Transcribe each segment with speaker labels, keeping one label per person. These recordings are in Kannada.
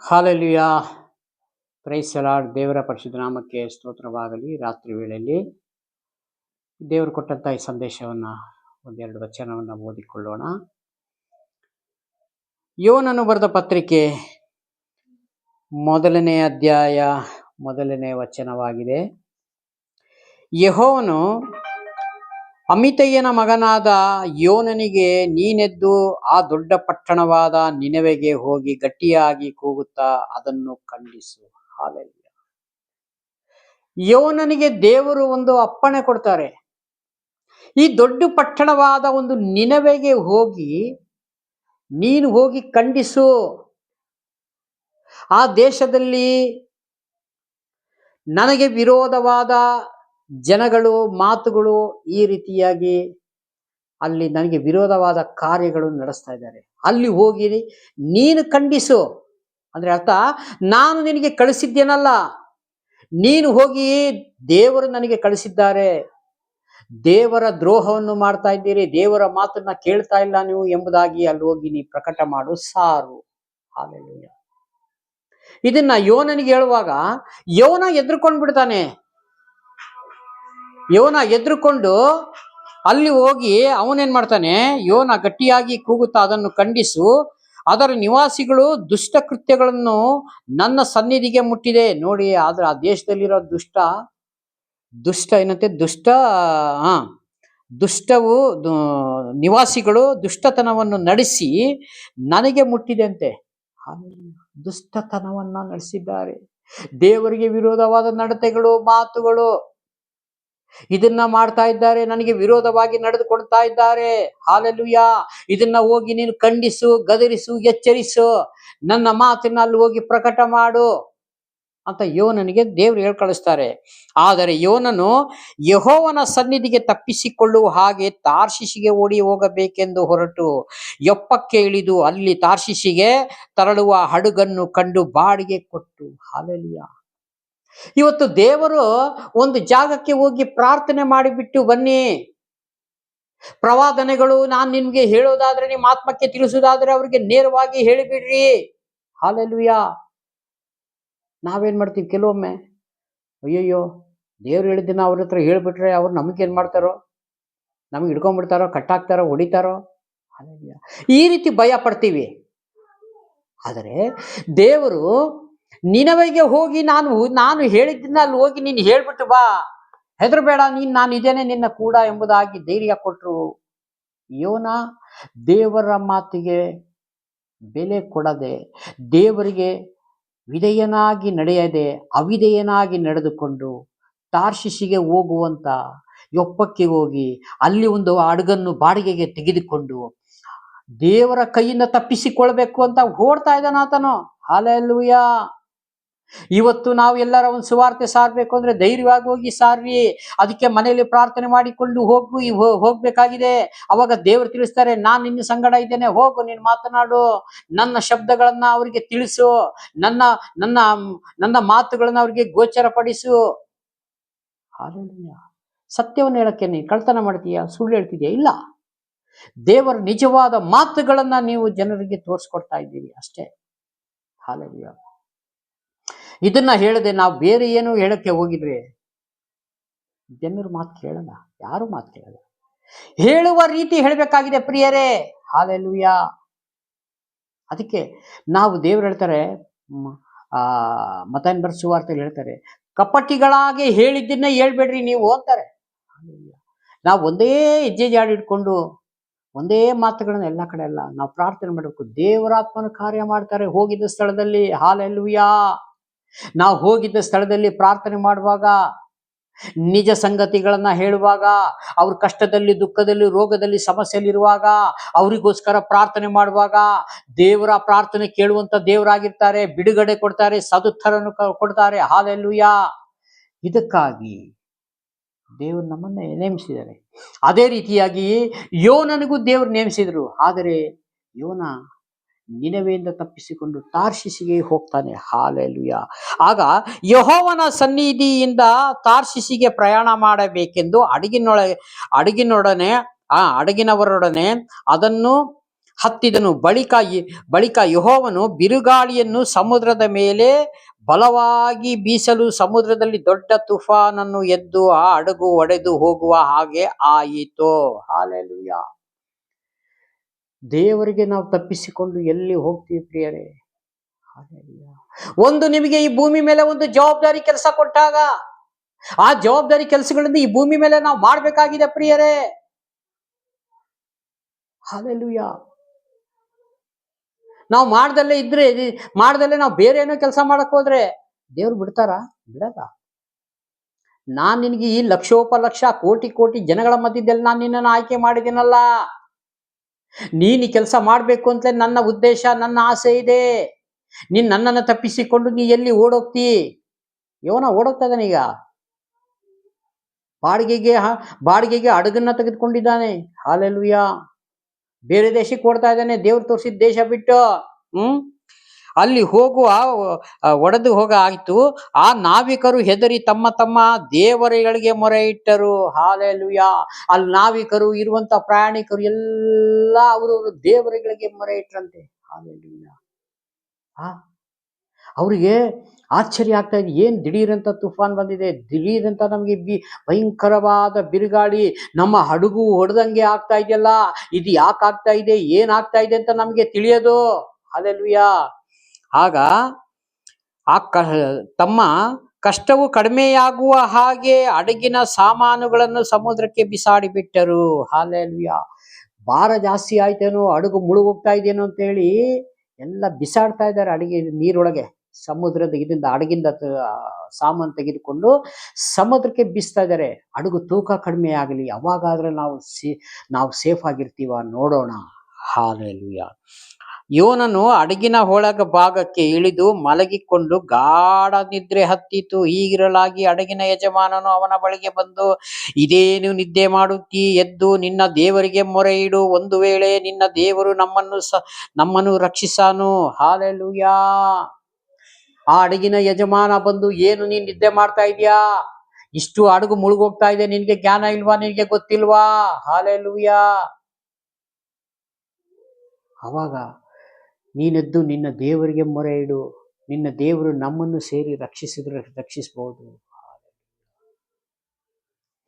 Speaker 1: ಹಾಲೆಲುಯಾ. Price lord. ದೇವರ ಪರಿಶುದ್ಧ ನಾಮಕ್ಕೆ ಸ್ತೋತ್ರವಾಗಲಿ. ರಾತ್ರಿ ವೇಳೆಯಲ್ಲಿ ದೇವರು ಕೊಟ್ಟಂತ ಈ ಸಂದೇಶವನ್ನು ಒಂದೆರಡು ವಚನವನ್ನು ಓದಿಕೊಳ್ಳೋಣ. ಯೋನನು ಬರೆದ ಪತ್ರಿಕೆ 1ನೇ ಅಧ್ಯಾಯ 1ನೇ ವಚನವಾಗಿದೆ. ಯೆಹೋವನು ಅಮಿತಯ್ಯನ ಮಗನಾದ ಯೋನನಿಗೆ, ನೀನೆದ್ದು ಆ ದೊಡ್ಡ ಪಟ್ಟಣವಾದ ನಿನೆವೆಗೆ ಹೋಗಿ ಗಟ್ಟಿಯಾಗಿ ಕೂಗುತ್ತಾ ಅದನ್ನು ಖಂಡಿಸು. ಹಾಲೆಲೂಯಾ. ಯೋನನಿಗೆ ದೇವರು ಒಂದು ಅಪ್ಪಣೆ ಕೊಡ್ತಾರೆ. ಈ ದೊಡ್ಡ ಪಟ್ಟಣವಾದ ಒಂದು ನಿನೆವೆಗೆ ಹೋಗಿ ನೀನು ಹೋಗಿ ಖಂಡಿಸು. ಆ ದೇಶದಲ್ಲಿ ನನಗೆ ವಿರೋಧವಾದ ಜನಗಳು, ಮಾತುಗಳು, ಈ ರೀತಿಯಾಗಿ ಅಲ್ಲಿ ನನಗೆ ವಿರೋಧವಾದ ಕಾರ್ಯಗಳು ನಡೆಸ್ತಾ ಇದ್ದಾರೆ. ಅಲ್ಲಿ ಹೋಗಿ ನೀನು ಖಂಡಿಸು. ಅಂದ್ರೆ ಅರ್ಥ, ನಾನು ನಿನಗೆ ಕಳಿಸಿದ್ದೇನಲ್ಲ, ನೀನು ಹೋಗಿ ದೇವರು ನನಗೆ ಕಳಿಸಿದ್ದಾರೆ, ದೇವರ ದ್ರೋಹವನ್ನು ಮಾಡ್ತಾ ಇದ್ದೀರಿ, ದೇವರ ಮಾತನ್ನ ಕೇಳ್ತಾ ಇಲ್ಲ ನೀವು ಎಂಬುದಾಗಿ ಅಲ್ಲಿ ಹೋಗಿ ನೀ ಪ್ರಕಟ ಮಾಡು, ಸಾರು. ಹಾಲೆಲೂಯಾ. ಇದನ್ನ ಯೋನನಿಗೆ ಹೇಳುವಾಗ ಯೋನ ಎದ್ರುಕೊಂಡು ಬಿಡ್ತಾನೆ. ಯೋನ ಎದ್ರುಕೊಂಡು ಅಲ್ಲಿ ಹೋಗಿ ಅವನೇನ್ ಮಾಡ್ತಾನೆ, ಯೋನ ಗಟ್ಟಿಯಾಗಿ ಕೂಗುತ್ತಾ ಅದನ್ನು ಖಂಡಿಸು, ಅದರ ನಿವಾಸಿಗಳು ದುಷ್ಟ ಕೃತ್ಯಗಳನ್ನು ನನ್ನ ಸನ್ನಿಧಿಗೆ ಮುಟ್ಟಿದೆ. ನೋಡಿ, ಆದ್ರೆ ಆ ದೇಶದಲ್ಲಿರೋ ದುಷ್ಟ ಏನಂತೆ, ದುಷ್ಟವು ನಿವಾಸಿಗಳು ದುಷ್ಟತನವನ್ನು ನಡೆಸಿ ನನಗೆ ಮುಟ್ಟಿದೆ ಅಂತೆ. ದುಷ್ಟತನವನ್ನ ನಡೆಸಿದ್ದಾರೆ. ದೇವರಿಗೆ ವಿರೋಧವಾದ ನಡತೆಗಳು, ಮಾತುಗಳು, ಇದನ್ನ ಮಾಡ್ತಾ ಇದ್ದಾರೆ, ನನಗೆ ವಿರೋಧವಾಗಿ ನಡೆದುಕೊಳ್ತಾ ಇದ್ದಾರೆ. ಹಾಲೆಲೂಯಾ. ಇದನ್ನ ಹೋಗಿ ನೀನು ಖಂಡಿಸು, ಗದರಿಸು, ಎಚ್ಚರಿಸು, ನನ್ನ ಮಾತನ್ನ ಅಲ್ಲಿ ಹೋಗಿ ಪ್ರಕಟ ಮಾಡು ಅಂತ ಯೋನನಿಗೆ ದೇವರು ಹೇಳ್ಕಳಿಸ್ತಾರೆ. ಆದರೆ ಯೋನನು ಯೆಹೋವನ ಸನ್ನಿಧಿಗೆ ತಪ್ಪಿಸಿಕೊಳ್ಳುವ ಹಾಗೆ ತಾರ್ಷಿಷಿಗೆ ಓಡಿ ಹೋಗಬೇಕೆಂದು ಹೊರಟು ಯೊಪ್ಪಕ್ಕೆ ಇಳಿದು ಅಲ್ಲಿ ತಾರ್ಷಿಷಿಗೆ ತರಳುವ ಹಡಗನ್ನು ಕಂಡು ಬಾಡಿಗೆ ಕೊಟ್ಟು. ಹಾಲೆಲೂಯಾ. ಇವತ್ತು ದೇವರು ಒಂದು ಜಾಗಕ್ಕೆ ಹೋಗಿ ಪ್ರಾರ್ಥನೆ ಮಾಡಿಬಿಟ್ಟು ಬನ್ನಿ. ಪ್ರವಾದನೆಗಳು ನಾನು ನಿಮ್ಗೆ ಹೇಳೋದಾದ್ರೆ, ನಿಮ್ಮ ಆತ್ಮಕ್ಕೆ ತಿಳಿಸೋದಾದ್ರೆ ಅವ್ರಿಗೆ ನೇರವಾಗಿ ಹೇಳಿಬಿಡ್ರಿ. ಹಾಲೆಲೂಯಾ. ನಾವೇನ್ ಮಾಡ್ತೀವಿ ಕೆಲವೊಮ್ಮೆ, ಅಯ್ಯಯ್ಯೋ ದೇವ್ರು ಹೇಳಿದ್ದನ್ನ ಅವ್ರ ಹತ್ರ ಹೇಳ್ಬಿಟ್ರೆ ಅವ್ರು ನಮಗೇನ್ ಮಾಡ್ತಾರೋ, ನಮಗೆ ಹಿಡ್ಕೊಂಡ್ಬಿಡ್ತಾರೋ, ಕಟ್ಟಾಕ್ತಾರೋ, ಹೊಡಿತಾರೋ. ಹಾಲೆಲೂಯಾ. ಈ ರೀತಿ ಭಯ ಪಡ್ತೀವಿ. ಆದರೆ ದೇವರು ನಿನವೆಗೆ ಹೋಗಿ ನಾನು ಹೇಳಿದ್ದನ್ನ ಅಲ್ಲಿ ಹೋಗಿ ನೀನು ಹೇಳ್ಬಿಟ್ಟು ಬಾ, ಹೆದರ್ಬೇಡ, ನಾನು ಇದೇನೆ ನಿನ್ನ ಕೂಡ ಎಂಬುದಾಗಿ ಧೈರ್ಯ ಕೊಟ್ಟರು. ಯೋನ ದೇವರ ಮಾತಿಗೆ ಬೆಲೆ ಕೊಡದೆ, ದೇವರಿಗೆ ವಿಧೇಯನಾಗಿ ನಡೆಯದೆ ಅವಿಧೇಯನಾಗಿ ನಡೆದುಕೊಂಡು ತಾರ್ಷಿಷಿಗೆ ಹೋಗುವಂತ ಯೊಪ್ಪಕ್ಕೆ ಹೋಗಿ ಅಲ್ಲಿ ಒಂದು ಹಡಗನ್ನು ಬಾಡಿಗೆಗೆ ತೆಗೆದುಕೊಂಡು ದೇವರ ಕೈಯಿಂದ ತಪ್ಪಿಸಿಕೊಳ್ಬೇಕು ಅಂತ ಓಡ್ತಾ ಇದ್ದಾನ ಆತನು. ಹಾಲೆಲೂಯಾ. ಇವತ್ತು ನಾವು ಎಲ್ಲರ ಒಂದು ಸುವಾರ್ತೆ ಸಾರಬೇಕು ಅಂದ್ರೆ ಧೈರ್ಯವಾಗಿ ಹೋಗಿ ಸಾರ್ರಿ. ಅದಕ್ಕೆ ಮನೆಯಲ್ಲಿ ಪ್ರಾರ್ಥನೆ ಮಾಡಿಕೊಂಡು ಹೋಗ್ಬೇಕಾಗಿದೆ. ಅವಾಗ ದೇವರು ತಿಳಿಸ್ತಾರೆ, ನಾನು ನಿನ್ನ ಸಂಗಡ ಇದ್ದೇನೆ, ಹೋಗು, ನೀನು ಮಾತನಾಡು, ನನ್ನ ಶಬ್ದಗಳನ್ನ ಅವರಿಗೆ ತಿಳಿಸು, ನನ್ನ ನನ್ನ ನನ್ನ ಮಾತುಗಳನ್ನ ಅವ್ರಿಗೆ ಗೋಚರಪಡಿಸು. ಹಾಲೆಲೂಯಾ. ಸತ್ಯವನ್ನು ಹೇಳಕ್ಕೆ ನೀನು ಕಳ್ತನ ಮಾಡ್ತೀಯಾ, ಸುಳ್ಳು ಹೇಳ್ತಿದ್ಯಾ? ಇಲ್ಲ, ದೇವರ ನಿಜವಾದ ಮಾತುಗಳನ್ನ ನೀವು ಜನರಿಗೆ ತೋರಿಸ್ಕೊಡ್ತಾ ಇದ್ದೀರಿ ಅಷ್ಟೇ. ಹಾಲೆಲೂಯಾ. ಇದನ್ನ ಹೇಳದೆ ನಾವು ಬೇರೆ ಏನು ಹೇಳಕ್ಕೆ ಹೋಗಿದ್ರೆ ಜನರು ಮಾತು ಕೇಳಲ್ಲ, ಯಾರು ಮಾತು ಕೇಳಲ್ಲ. ಹೇಳುವ ರೀತಿ ಹೇಳಬೇಕಾಗಿದೆ ಪ್ರಿಯರೇ. ಹಾಲೆಲೂಯಾ. ಅದಕ್ಕೆ ನಾವು ದೇವರು ಹೇಳ್ತಾರೆ, ಮತ್ತಾಯನ ಬರೆದ ಸುವಾರ್ತೆಯಲ್ಲಿ ಹೇಳ್ತಾರೆ, ಕಪಟಿಗಳಾಗಿ ಹೇಳಿದ್ದನ್ನ ಹೇಳ್ಬೇಡ್ರಿ ನೀವು ಅಂತಾರೆ. ನಾವು ಒಂದೇ ಹೆಜ್ಜೆ ಜಾಡಿ ಇಟ್ಕೊಂಡು ಒಂದೇ ಮಾತುಗಳನ್ನ ಎಲ್ಲ ಕಡೆ ಅಲ್ಲ, ನಾವು ಪ್ರಾರ್ಥನೆ ಮಾಡಬೇಕು. ದೇವರಾತ್ಮನ ಕಾರ್ಯ ಮಾಡ್ತಾರೆ ಹೋಗಿದ್ದ ಸ್ಥಳದಲ್ಲಿ. ಹಾಲೆಲೂಯಾ. ನಾವು ಹೋಗಿದ್ದ ಸ್ಥಳದಲ್ಲಿ ಪ್ರಾರ್ಥನೆ ಮಾಡುವಾಗ, ನಿಜ ಸಂಗತಿಗಳನ್ನ ಹೇಳುವಾಗ, ಅವ್ರ ಕಷ್ಟದಲ್ಲಿ, ದುಃಖದಲ್ಲಿ, ರೋಗದಲ್ಲಿ, ಸಮಸ್ಯೆಯಲ್ಲಿರುವಾಗ ಅವರಿಗೋಸ್ಕರ ಪ್ರಾರ್ಥನೆ ಮಾಡುವಾಗ ದೇವರ ಪ್ರಾರ್ಥನೆ ಕೇಳುವಂತ ದೇವರಾಗಿರ್ತಾರೆ. ಬಿಡುಗಡೆ ಕೊಡ್ತಾರೆ, ಸದುತ್ತರನ್ನು ಕೊಡ್ತಾರೆ. ಹಾಲೆಲೂಯಾ. ಇದಕ್ಕಾಗಿ ದೇವರು ನಮ್ಮನ್ನ ನೇಮಿಸಿದ್ದಾರೆ. ಅದೇ ರೀತಿಯಾಗಿ ಯೋನನಿಗೂ ದೇವರು ನೇಮಿಸಿದ್ರು. ಆದರೆ ಯೋನ ನಿನೆವೆಯಿಂದ ತಪ್ಪಿಸಿಕೊಂಡು ತಾರ್ಷಿಷಿಗೆ ಹೋಗ್ತಾನೆ. ಹಾಲೆಲೂಯಾ. ಆಗ ಯೆಹೋವನ ಸನ್ನಿಧಿಯಿಂದ ತಾರ್ಷಿಷಿಗೆ ಪ್ರಯಾಣ ಮಾಡಬೇಕೆಂದು ಹಡಗಿನವರೊಡನೆ ಅದನ್ನು ಹತ್ತಿದನು. ಬಳಿಕ ಯೆಹೋವನು ಬಿರುಗಾಳಿಯನ್ನು ಸಮುದ್ರದ ಮೇಲೆ ಬಲವಾಗಿ ಬೀಸಲು ಸಮುದ್ರದಲ್ಲಿ ದೊಡ್ಡ ತುಫಾನನ್ನು ಎದ್ದು ಆ ಹಡಗು ಒಡೆದು ಹೋಗುವ ಹಾಗೆ ಆಯಿತು. ಹಾಲೆಲೂಯಾ. ದೇವರಿಗೆ ನಾವು ತಪ್ಪಿಸಿಕೊಂಡು ಎಲ್ಲಿ ಹೋಗ್ತೀವಿ ಪ್ರಿಯರೇ? ಹಾಲೆಲೂಯಾ. ಒಂದು ನಿಮಗೆ ಈ ಭೂಮಿ ಮೇಲೆ ಒಂದು ಜವಾಬ್ದಾರಿ ಕೆಲಸ ಕೊಟ್ಟಾಗ ಆ ಜವಾಬ್ದಾರಿ ಕೆಲಸಗಳಿಂದ ಈ ಭೂಮಿ ಮೇಲೆ ನಾವು ಮಾಡಬೇಕಾಗಿದೆ ಪ್ರಿಯರೇ. ಹಾಲೆಲೂಯಾ. ನಾವು ಮಾಡ್ದಲ್ಲೇ ನಾವು ಬೇರೆ ಏನೋ ಕೆಲಸ ಮಾಡಕ್ ಹೋದ್ರೆ ದೇವ್ರು ಬಿಡ್ತಾರ? ಬಿಡಲ್ಲ. ನಾನ್ ನಿನಗೆ ಈ ಲಕ್ಷೋಪಲಕ್ಷ ಕೋಟಿ ಜನಗಳ ಮಧ್ಯದಲ್ಲಿ ನಾನು ನಿನ್ನನ್ನು ಆಯ್ಕೆ ಮಾಡಿದ್ದೀನಲ್ಲ. ನೀನ್ ಈ ಕೆಲಸ ಮಾಡ್ಬೇಕು ಅಂತಲೇ ನನ್ನ ಉದ್ದೇಶ, ನನ್ನ ಆಸೆ ಇದೆ. ನೀನ್ ನನ್ನನ್ನು ತಪ್ಪಿಸಿಕೊಂಡು ನೀ ಎಲ್ಲಿ ಓಡೋಗ್ತಿ? ಯೋನ ಓಡೋಗ್ತಾ ಇದ್ದಾನೆ ಈಗ. ಬಾಡಿಗೆಗೆ ಹಡಗನ್ನ ತೆಗೆದುಕೊಂಡಿದ್ದಾನೆ. ಹಾಲೆಲೂಯಾ. ಬೇರೆ ದೇಶಕ್ಕೆ ಓಡ್ತಾ ಇದ್ದಾನೆ, ದೇವ್ರು ತೋರಿಸಿದ ದೇಶ ಬಿಟ್ಟು. ಅಲ್ಲಿ ಒಡೆದು ಹೋಗ ಆಯ್ತು. ಆ ನಾವಿಕರು ಹೆದರಿ ತಮ್ಮ ತಮ್ಮ ದೇವರುಗಳಿಗೆ ಮೊರೆ ಇಟ್ಟರು. ಹಾಲೆಲೂಯಾ. ಅಲ್ಲಿ ನಾವಿಕರು ಇರುವಂತ ಪ್ರಯಾಣಿಕರು ಎಲ್ಲ ಅವರು ದೇವರುಗಳಿಗೆ ಮೊರೆ ಇಟ್ಟರಂತೆ. ಹಾಲೆಲೂಯಾ. ಅವರಿಗೆ ಆಶ್ಚರ್ಯ ಆಗ್ತಾ ಇದೆ. ಏನ್ ದಿಢೀರಂತ ತುಫಾನ್ ಬಂದಿದೆ, ದಿಢೀರಂತ ನಮಗೆ ಭಯಂಕರವಾದ ಬಿರುಗಾಳಿ, ನಮ್ಮ ಹಡಗು ಹೊಡೆದಂಗೆ ಆಗ್ತಾ ಇದೆಯಲ್ಲ, ಇದು ಯಾಕೆ ಆಗ್ತಾ ಇದೆ, ಏನಾಗ್ತಾ ಇದೆ ಅಂತ ನಮಗೆ ತಿಳಿಯೋದು. ಹಾಲೆಲೂಯಾ. ಆಗ ತಮ್ಮ ಕಷ್ಟವು ಕಡಿಮೆಯಾಗುವ ಹಾಗೆ ಹಡಗಿನ ಸಾಮಾನುಗಳನ್ನು ಸಮುದ್ರಕ್ಕೆ ಬಿಸಾಡಿ ಬಿಟ್ಟರು. ಹಾಲೆಲೂಯಾ. ಭಾರ ಜಾಸ್ತಿ ಆಯ್ತೇನೋ, ಹಡಗು ಮುಳುಗೋಗ್ತಾ ಇದೆಯೇನೋ ಅಂತ ಹೇಳಿ ಎಲ್ಲ ಬಿಸಾಡ್ತಾ ಇದ್ದಾರೆ ಅಡಿಗೆ ನೀರೊಳಗೆ. ಸಮುದ್ರದ ಇದರಿಂದ ಹಡಗಿಂದ ಸಾಮಾನು ತೆಗೆದುಕೊಂಡು ಸಮುದ್ರಕ್ಕೆ ಬೀಸ್ತಾ ಇದ್ದಾರೆ. ಹಡಗು ತೂಕ ಕಡಿಮೆ ಆಗಲಿ, ಅವಾಗಾದ್ರೆ ನಾವು ಸೇಫ್ ಆಗಿರ್ತೀವ ನೋಡೋಣ. ಹಾಲೆಲೂಯಾ. ಯೋನನು ಹಡಗಿನ ಒಳಗ ಭಾಗಕ್ಕೆ ಇಳಿದು ಮಲಗಿಕೊಂಡು ಗಾಢ ನಿದ್ರೆ ಹತ್ತಿತು. ಹೀಗಿರಲಾಗಿ ಹಡಗಿನ ಯಜಮಾನನು ಅವನ ಬಳಿಗೆ ಬಂದು, ಇದೇನು ನಿದ್ದೆ ಮಾಡುತ್ತೀ? ಎದ್ದು ನಿನ್ನ ದೇವರಿಗೆ ಮೊರೆ ಇಡು. ಒಂದು ವೇಳೆ ನಿನ್ನ ದೇವರು ನಮ್ಮನ್ನು ರಕ್ಷಿಸಾನು. ಹಾಲೆಲೂಯಾ. ಆ ಹಡಗಿನ ಯಜಮಾನ ಬಂದು, ಏನು ನೀನ್ ನಿದ್ದೆ ಮಾಡ್ತಾ ಇದೀಯಾ? ಇಷ್ಟು ಹಡಗು ಮುಳುಗೋಗ್ತಾ ಇದೆ, ನಿನ್ಗೆ ಜ್ಞಾನ ಇಲ್ವಾ? ನಿನ್ಗೆ ಗೊತ್ತಿಲ್ವಾ? ಹಾಲೆಲೂಯಾ. ಅವಾಗ ನೀನೆದ್ದು ನಿನ್ನ ದೇವರಿಗೆ ಮೊರೆ ಇಡು. ನಿನ್ನ ದೇವರು ನಮ್ಮನ್ನು ಸೇರಿ ರಕ್ಷಿಸಬಹುದು.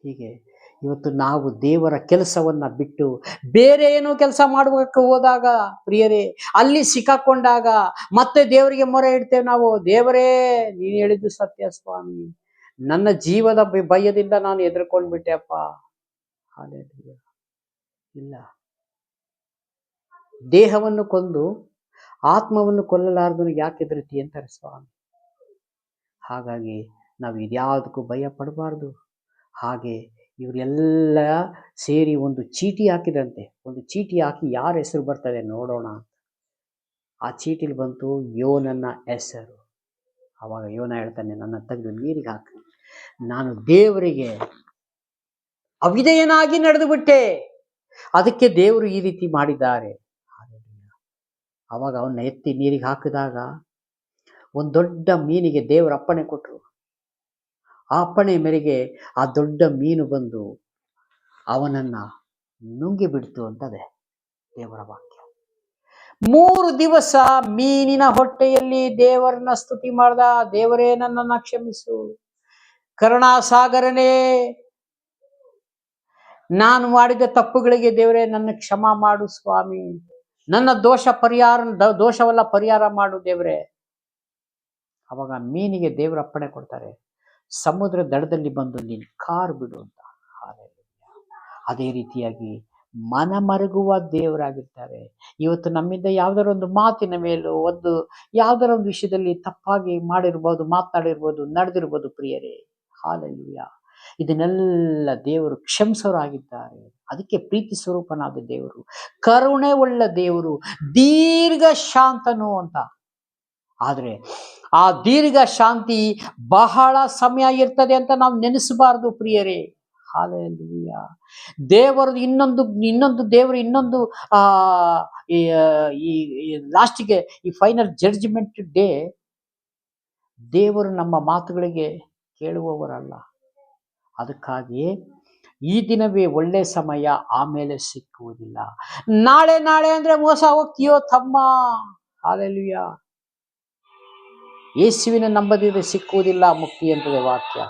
Speaker 1: ಹೀಗೆ ಇವತ್ತು ನಾವು ದೇವರ ಕೆಲಸವನ್ನ ಬಿಟ್ಟು ಬೇರೆ ಏನೋ ಕೆಲಸ ಮಾಡುವಕ್ಕೆ ಹೋದಾಗ ಪ್ರಿಯರೇ, ಅಲ್ಲಿ ಸಿಕ್ಕಾಕೊಂಡಾಗ ಮತ್ತೆ ದೇವರಿಗೆ ಮೊರೆ ಇಡ್ತೇವೆ ನಾವು. ದೇವರೇ, ನೀನು ಹೇಳಿದ್ದು ಸತ್ಯ ಸ್ವಾಮಿ, ನನ್ನ ಜೀವದ ಭಯದಿಂದ ನಾನು ಹೆದರ್ಕೊಂಡ್ಬಿಟ್ಟೆ ಅಪ್ಪ. ಹಾಲೆಲೂಯಾ. ಇಲ್ಲ, ದೇಹವನ್ನು ಕೊಂದು ಆತ್ಮವನ್ನು ಕೊಲ್ಲಲಾರ್ದನು ಯಾಕೆ ಹೆದರ್ತಿ ಅಂತಾರೆ ಸ್ವಾಮಿ. ಹಾಗಾಗಿ ನಾವು ಇದ್ಯಾವುದಕ್ಕೂ ಭಯ ಪಡಬಾರ್ದು. ಹಾಗೆ ಇವರೆಲ್ಲ ಸೇರಿ ಒಂದು ಚೀಟಿ ಹಾಕಿದಂತೆ. ಒಂದು ಚೀಟಿ ಹಾಕಿ ಯಾರ ಹೆಸರು ಬರ್ತದೆ ನೋಡೋಣ. ಆ ಚೀಟಿಲಿ ಬಂತು ಯೋನನ ಹೆಸರು. ಅವಾಗ ಯೋನ ಹೇಳ್ತಾನೆ, ನನ್ನ ತೆಗೆದು ನೀರಿಗೆ ಹಾಕಿ, ನಾನು ದೇವರಿಗೆ ಅವಿಧೇಯನಾಗಿ ನಡೆದು ಬಿಟ್ಟೆ, ಅದಕ್ಕೆ ದೇವರು ಈ ರೀತಿ ಮಾಡಿದ್ದಾರೆ. ಅವಾಗ ಅವನ್ನ ಎತ್ತಿ ನೀರಿಗೆ ಹಾಕಿದಾಗ ಒಂದು ದೊಡ್ಡ ಮೀನಿಗೆ ದೇವರ ಅಪ್ಪಣೆ ಕೊಟ್ಟರು. ಆ ಅಪ್ಪಣೆ ಮೇರೆಗೆ ಆ ದೊಡ್ಡ ಮೀನು ಬಂದು ಅವನನ್ನ ನುಂಗಿ ಬಿಡ್ತು ಅಂತದೆ ದೇವರ ವಾಕ್ಯ. 3 ದಿವಸ ಮೀನಿನ ಹೊಟ್ಟೆಯಲ್ಲಿ ದೇವರನ್ನ ಸ್ತುತಿ ಮಾಡ್ದ. ದೇವರೇ, ನನ್ನನ್ನ ಕ್ಷಮಿಸು, ಕರುಣಾಸಾಗರನೇ, ನಾನು ಮಾಡಿದ ತಪ್ಪುಗಳಿಗೆ ದೇವರೇ ನನ್ನ ಕ್ಷಮಾ ಮಾಡು ಸ್ವಾಮಿ, ನನ್ನ ದೋಷವೆಲ್ಲ ಪರಿಹಾರ ಮಾಡು ದೇವರೇ. ಅವಾಗ ಮೀನಿಗೆ ದೇವರ ಅಪ್ಪಣೆ ಕೊಡ್ತಾರೆ, ಸಮುದ್ರ ದಡದಲ್ಲಿ ಬಂದು ನೀನು ಕಾರು ಬಿಡು ಅಂತ. ಅದೇ ರೀತಿಯಾಗಿ ಮನಮರುಗುವ ದೇವರಾಗಿರ್ತಾರೆ. ಇವತ್ತು ನಮ್ಮಿಂದ ಯಾವ್ದಾರ ಒಂದು ಮಾತಿನ ಮೇಲೂ ಯಾವ್ದಾರ ಒಂದು ವಿಷಯದಲ್ಲಿ ತಪ್ಪಾಗಿ ಮಾಡಿರ್ಬೋದು, ಮಾತನಾಡಿರ್ಬೋದು, ನಡೆದಿರ್ಬೋದು ಪ್ರಿಯರೇ. ಹಾಲೆಲೂಯಾ. ಇದನ್ನೆಲ್ಲ ದೇವರು ಕ್ಷಮಿಸೋರಾಗಿದ್ದಾರೆ. ಅದಕ್ಕೆ ಪ್ರೀತಿ ಸ್ವರೂಪನಾದ ದೇವರು, ಕರುಣೆ ಉಳ್ಳ ದೇವರು, ದೀರ್ಘ ಶಾಂತನು ಅಂತ. ಆದ್ರೆ ಆ ದೀರ್ಘ ಶಾಂತಿ ಬಹಳ ಸಮಯ ಇರ್ತದೆ ಅಂತ ನಾವು ನೆನೆಸಬಾರದು ಪ್ರಿಯರೇ. ಹಾಲೆಲೂಯಾ. ದೇವರು ಇನ್ನೊಂದು ಲಾಸ್ಟಿಗೆ ಈ ಫೈನಲ್ ಜಡ್ಜ್ಮೆಂಟ್ ಡೇ ದೇವರು ನಮ್ಮ ಮಾತುಗಳಿಗೆ ಕೇಳುವವರಲ್ಲ. ಅದಕ್ಕಾಗಿ ಈ ದಿನವೇ ಒಳ್ಳೆ ಸಮಯ, ಆಮೇಲೆ ಸಿಕ್ಕುವುದಿಲ್ಲ. ನಾಳೆ ನಾಳೆ ಅಂದ್ರೆ ಮೋಸ ಹೋಗ್ತೀಯೋ ತಮ್ಮ. ಹಾಲೆಲೂಯ. ಯೇಸುವಿನ ನಂಬದಿದ್ರೆ ಸಿಕ್ಕುವುದಿಲ್ಲ ಮುಕ್ತಿ ಎಂಬುದೇ ವಾಕ್ಯ.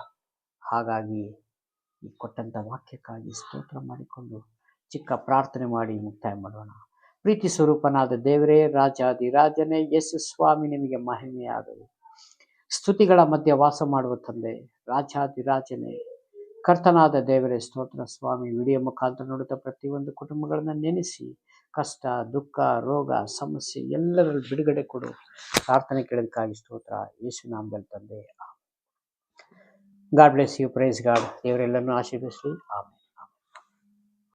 Speaker 1: ಹಾಗಾಗಿ ಈ ಕೊಟ್ಟಂತ ವಾಕ್ಯಕ್ಕಾಗಿ ಸ್ತೋತ್ರ ಮಾಡಿಕೊಂಡು ಚಿಕ್ಕ ಪ್ರಾರ್ಥನೆ ಮಾಡಿ ಮುಕ್ತಾಯ ಮಾಡೋಣ. ಪ್ರೀತಿ ಸ್ವರೂಪನಾದ ದೇವರೇ, ರಾಜಾದಿರಾಜನೇ, ಯೇಸು ಸ್ವಾಮಿ, ನಿಮಗೆ ಮಹಿಮೆಯಾಗಲಿ. ಸ್ತುತಿಗಳ ಮಧ್ಯೆ ವಾಸ ಮಾಡುವ ತಂದೆ, ರಾಜಾದಿರಾಜನೇ, ಕರ್ತನಾದ ದೇವರೇ, ಸ್ತೋತ್ರ ಸ್ವಾಮಿ. ವಿಡಿಯೋ ಮುಖಾಂತರ ನೋಡುತ್ತಾ ಪ್ರತಿಯೊಂದು ಕುಟುಂಬಗಳನ್ನ ನೆನೆಸಿ, ಕಷ್ಟ, ದುಃಖ, ರೋಗ, ಸಮಸ್ಯೆ ಎಲ್ಲರಲ್ಲಿ ಬಿಡುಗಡೆ ಕೊಡು. ಪ್ರಾರ್ಥನೆ ಕೇಳೋದಕ್ಕಾಗಿ ಸ್ತೋತ್ರ, ಯೇಸು ನಾಮದಲ್ಲಿ ತಂದೆ. God bless you. Praise god. ದೇವರೆಲ್ಲರನ್ನೂ ಆಶೀರ್ವದಿಸಲಿ. ಆಮೆನ್.